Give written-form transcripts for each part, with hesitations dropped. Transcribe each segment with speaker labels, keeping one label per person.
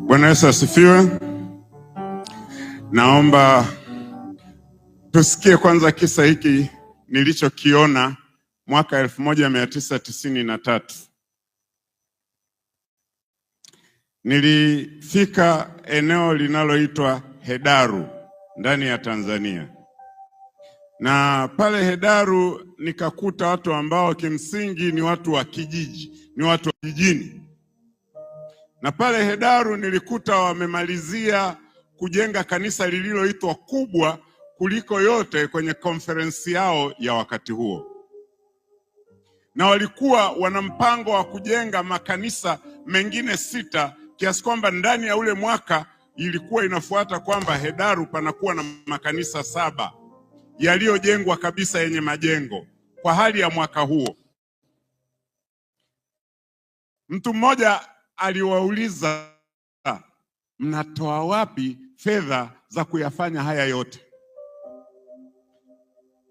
Speaker 1: Bwana Yesu asifiwe. Naomba tusikie kwanza kisa hiki nilichokiona mwaka 1993. Nilifika eneo linaloitwa Hedaru ndani ya Tanzania. Na pale Hedaru nikakuta watu ambao kimsingi ni watu wa kijiji, ni watu wa kijijini. Na pale Hedaru nilikuta wamemalizia kujenga kanisa lililoitwa kubwa kuliko yote kwenye konferensi yao ya wakati huo. Na walikuwa wana mpango wa kujenga makanisa mengine 6, kiasi kwamba ndani ya ule mwaka ilikuwa inafuata kwamba Hedaru panakuwa na makanisa 7 yaliyojengwa kabisa yenye majengo kwa hali ya mwaka huo. Mtu mmoja aliwauliza, mnatoa wapi fedha za kuyafanya haya yote?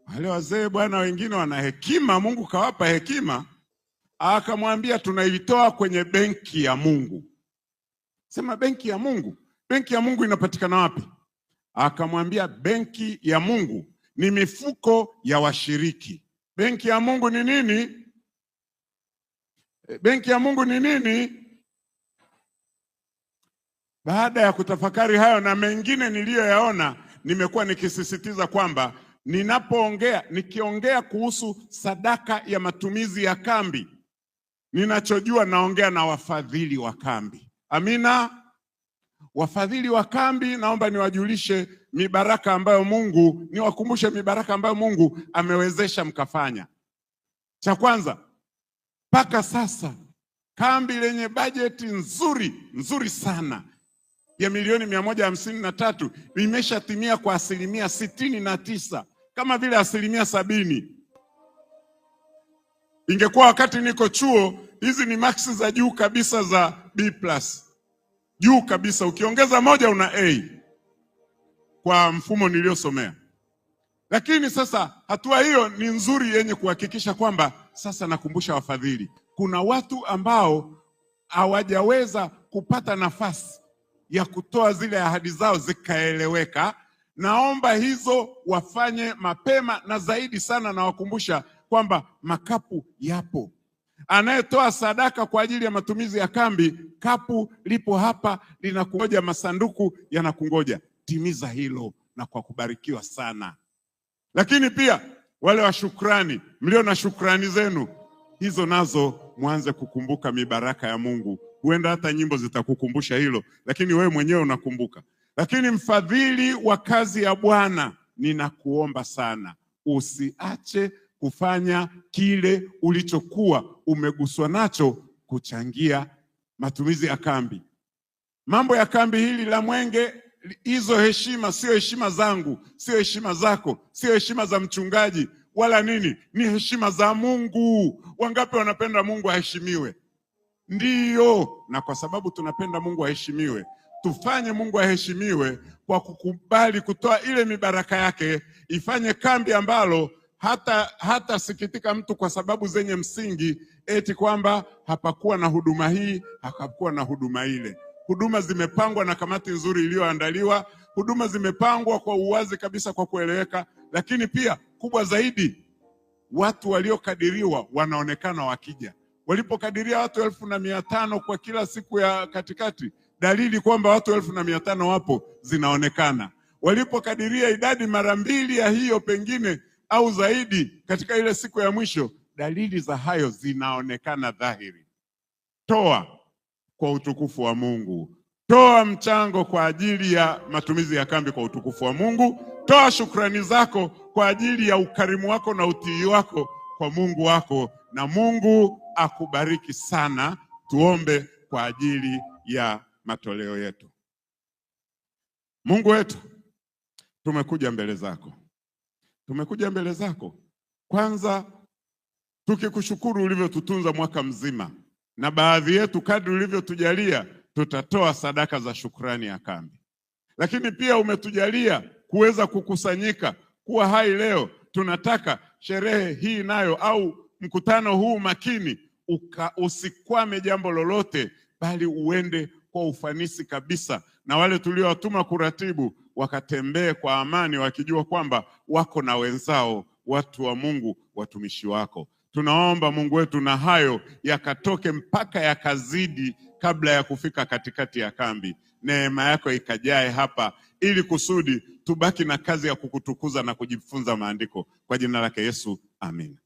Speaker 1: Wale wazee bwana, wengine wana hekima, Mungu kawapa hekima. Akamwambia, tunaitoa kwenye benki ya Mungu. Sema, benki ya Mungu? Benki ya Mungu inapatikana wapi? Akamwambia, benki ya Mungu ni mifuko ya washiriki. Benki ya Mungu ni nini? Benki ya Mungu ni nini? Baada ya kutafakari hayo na mengine niliyoyaona, nimekuwa nikisisitiza kwamba nikiongea kuhusu sadaka ya matumizi ya kambi, ninachojua naongea na wafadhili wa kambi. Amina. Wafadhili wa kambi, naomba niwajulishe mibaraka ambayo Mungu, niwakumbushe mibaraka ambayo Mungu amewezesha mkafanya. Cha kwanza, mpaka sasa kambi lenye bajeti nzuri sana ya milioni 153 imeshatimia kwa 69%, kama vile 70%. Ingekuwa wakati niko chuo, hizi ni max za juu kabisa za B+. Juu kabisa, ukiongeza 1 una A kwa mfumo niliosomea. Lakini sasa hatua hiyo ni nzuri yenye kuhakikisha kwamba sasa nakumbusha wafadhili, kuna watu ambao hawajaweza kupata nafasi ya kutoa zile ahadi zao zikaeleweka. Naomba hizo wafanye mapema, na zaidi sana nawakumbusha kwamba makapu yapo. Anayetoa sadaka kwa ajili ya matumizi ya kambi, kapu lipo hapa linakungoja, masanduku yanakungoja. Timiza hilo na kwa kubarikiwa sana. Lakini pia wale wa shukrani, mlio na shukrani zenu, hizo nazo mwanze kukumbuka mibaraka ya Mungu. Huenda hata nyimbo zitakukumbusha hilo, lakini wewe mwenyewe unakumbuka. Lakini mfadhili wa kazi ya Bwana, ninakuomba sana, usiache kufanya kile ulichokuwa umeguswa nacho, kuchangia matumizi ya kambi. Mambo ya kambi hili la Mwenge, hizo heshima sio heshima zangu, sio heshima zako, sio heshima za mchungaji wala nini, ni heshima za Mungu. Wangapi wanapenda Mungu aheshimiwe? Ndiyo, na kwa sababu tunapenda Mungu aheshimiwe, tufanye Mungu aheshimiwe kwa kukubali kutoa ile mibaraka yake, ifanye kambi ambalo hata sikitika mtu kwa sababu zenye msingi, eti kwamba hapakuwa na huduma hii, hapakuwa na huduma ile. Huduma zimepangwa na kamati nzuri iliyoandaliwa, huduma zimepangwa kwa uwazi kabisa, kwa kueleweka. Lakini pia kubwa zaidi, watu waliokadiriwa wanaonekana wakija. Walipokadiria watu 1500 kwa kila siku ya katikati, dalili kwamba watu 1500 wapo zinaonekana. Walipokadiria idadi mara 2 ya hiyo pengine au zaidi katika ile siku ya mwisho, dalili za hayo zinaonekana dhahiri. Toa kwa utukufu wa Mungu. Toa mchango kwa ajili ya matumizi ya kambi kwa utukufu wa Mungu. Toa shukrani zako kwa ajili ya ukarimu wako na utii wako kwa Mungu wako, na Mungu akubariki sana. Tuombe kwa ajili ya matoleo yetu. Mungu wetu, tumekuja mbele zako. Tumekuja mbele zako kwanza tukikushukuru ulivyotutunza mwaka mzima, na baadhi yetu kadri ulivyotujalia tutatoa sadaka za shukrani ya kambi. Lakini pia umetujalia kuweza kukusanyika kuwa hai leo. Tunataka sherehe hii nayo au mkutano huu makini usikwame jambo lolote, bali uende kwa ufanisi kabisa, na wale tuliowatuma kuratibu wakatembee kwa amani, wakijua kwamba wako na wenzao, watu wa Mungu, watumishi wako. Tunaomba Mungu wetu, na hayo yakatoke mpaka yakazidi kabla ya kufika katikati ya kambi. Neema yako ikajae hapa, ili kusudi tubaki na kazi ya kukutukuza na kujifunza maandiko. Kwa jina lake Yesu, amen.